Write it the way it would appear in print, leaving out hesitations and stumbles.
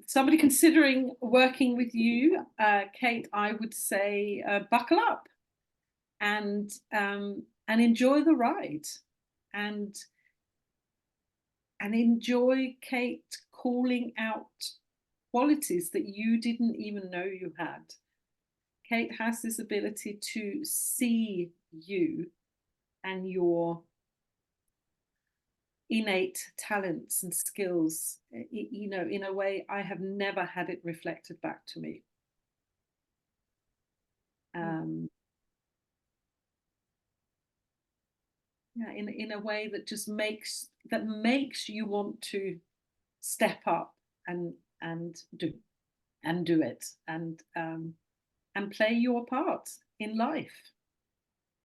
Somebody considering working with you, Kate, I would say buckle up and enjoy the ride, and enjoy Kate calling out qualities that you didn't even know you had. Kate has this ability to see you and your innate talents and skills, you know, in a way I have never had it reflected back to me. Yeah, in a way that just makes you want to step up and do it and play your part in life.